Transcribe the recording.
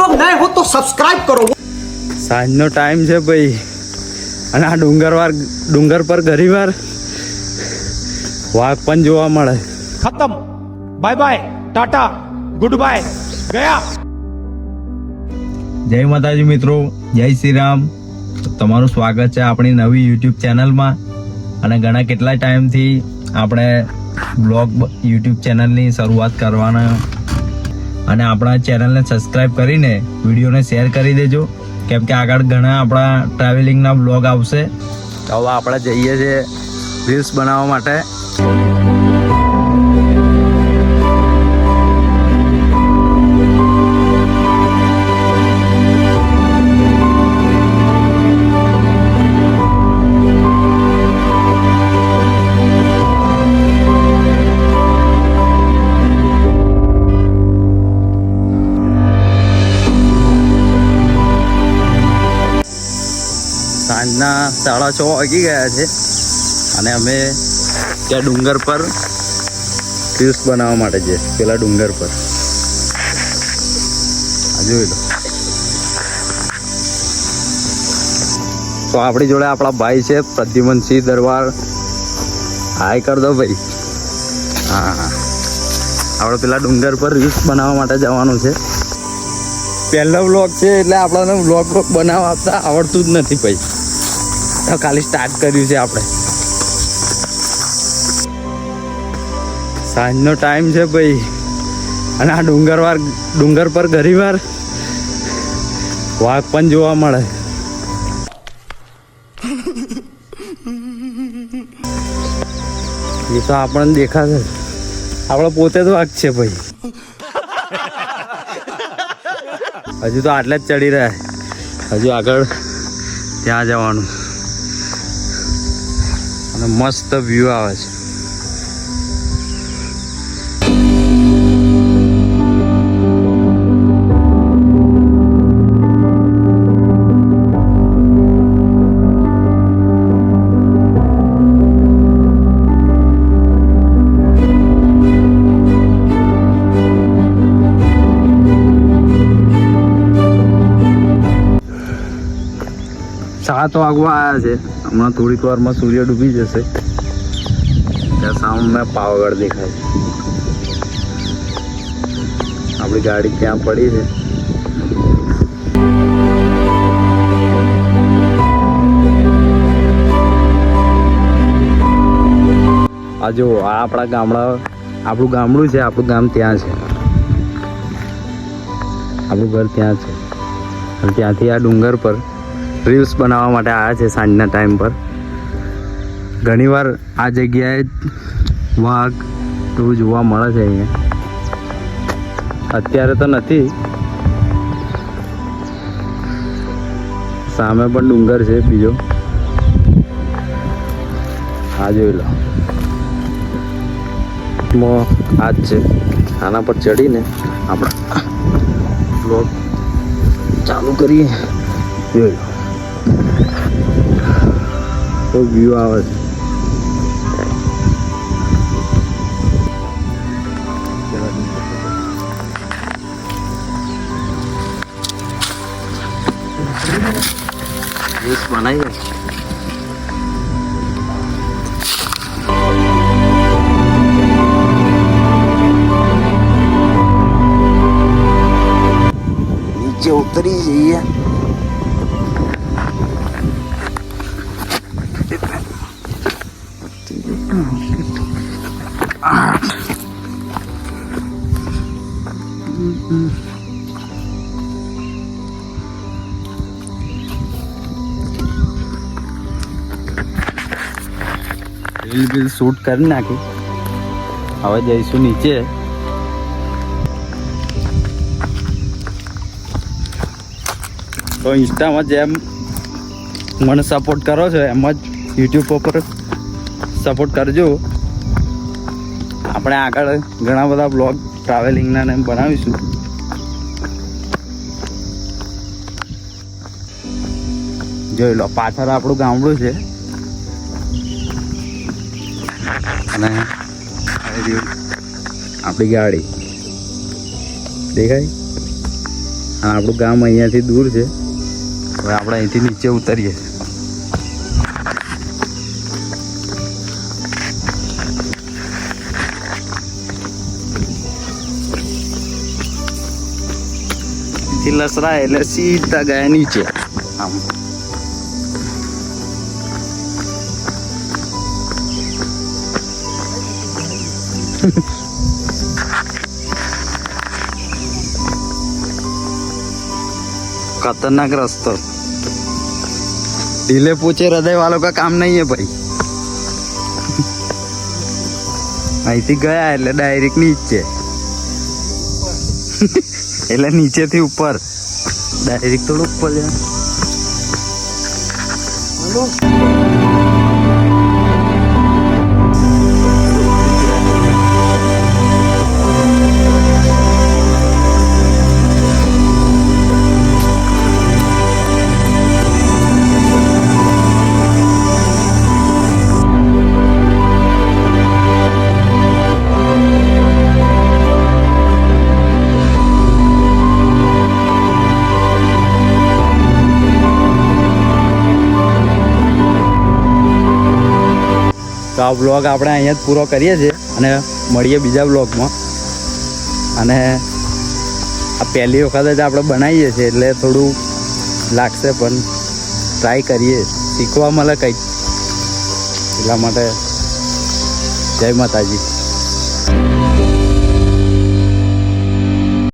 लोग नए हो तो सब्सक्राइब करो। સાંજનો ટાઈમ છે ભાઈ, અને આ ડુંગર પર ઘણીવાર વાઘ પણ જોવા મળે. खत्म, bye bye, tata, goodbye, गया। જય માતાજી મિત્રો, જય શ્રી રામ. તમારું સ્વાગત છે આપણી નવી યુટ્યુબ ચેનલમાં. અને ઘણા કેટલા ટાઈમથી આપણે બ્લોગ યુટ્યુબ ચેનલની શરૂઆત કરવાના, અને આપણા ચેનલને સબસ્ક્રાઈબ કરીને વિડીયોને શેર કરી દેજો, કેમ કે આગળ ઘણા આપણા ટ્રાવેલિંગના બ્લોગ આવશે. તો હવે આપણે જઈએ છીએ રીલ્સ બનાવવા માટે. સાંજના 6:30 વાગી ગયા છે, અને અમે ત્યાં ડુંગર પર રીલ્સ બનાવવા માટે જઈએ. પેલા ડુંગર પર આ જોઈ લો. તો આપણી જોડે આપણા ભાઈ છે પ્રદ્યુમનસિંહ દરબાર. હાય કર દો ભાઈ. હા, આપણે પેલા ડુંગર પર રીલ્સ બનાવવા માટે જવાનું છે. પહેલો વ્લોગ છે એટલે આપણને વ્લોગ બનાવવા આપતા આવડતું જ નથી ભાઈ, તો ખાલી સ્ટાર્ટ કર્યું છે આપણે. સાંજનો ટાઈમ છે ભાઈ, અને આ ડુંગર પર ઘણીવાર વાઘ પણ જોવા મળે. એ તો આપણને દેખાશે, આપણે પોતે તો વાઘ છે ભાઈ. હજુ તો આટલે જ ચડી રહ્યા, હજુ આગળ ત્યાં જવાનું, અને મસ્ત વ્યૂ આવે છે. સાત વાગવા આવ્યા છે, હમણાં થોડીક વારમાં સૂર્ય ડૂબી જશે. ત્યાં સામે પાવાગઢ દેખાય છે. આપણી ગાડી ત્યાં પડી છે. આ જો આ આપણા આપણું ગામડું છે. આપણું ગામ ત્યાં છે, આપણું ઘર ત્યાં છે, અને ત્યાંથી આ ડુંગર પર રીલ્સ બનાવવા માટે આવ્યા છે સાંજના ટાઈમ પર. ઘણીવાર આ જગ્યાએ વાઘ એવું જોવા મળે છે અહીંયા. અત્યારે તો નથી. સામે પણ ડુંગર છે બીજો, આ જોઈ લો. આ જ છે, આના પર ચડીને આપણે બ્લોગ ચાલુ કરીએ. જોઈ લો, તો વ્યૂ આવે છે. રીલ્સ બનાવીએ. નીચે ઉતરી જઈએ. રીલ શૂટ કરી નાખી. હવે જઈશું નીચે. તો ઇન્સ્ટામાં જેમ મને સપોર્ટ કરો છો એમ જ યુટ્યુબ ઉપર સપોર્ટ કરજો. આપણે આગળ ઘણા બધા બ્લોગ ટ્રાવેલિંગના ને બનાવીશું. જોઈ લો, પાછળ આપણું ગામડું છે, અને આપણી ગાડી દેખાય. અને આપણું ગામ અહીંયાથી દૂર છે. હવે આપણે અહીંથી નીચે ઉતરીએ. અહીંથી લસરા એટલે સીધા ગયા નીચે આમ. खतरनाक रास्ता. ढीले पूछे हृदय वालों का काम नहीं है भाई. અહીંથી ગયા એટલે ડાયરેક્ટ નીચે. એટલે નીચેથી ઉપર ડાયરેક્ટ થોડું ઉપર જાય. તો આ બ્લોગ આપણે અહીંયા જ પૂરો કરીએ છીએ અને મળીએ બીજા બ્લોગમાં. અને આ પહેલી વખત જ આપણે બનાવીએ છીએ એટલે થોડું લાગશે પણ ટ્રાય કરીએ, શીખવા મળે કંઈક. એટલા માટે જય માતાજી.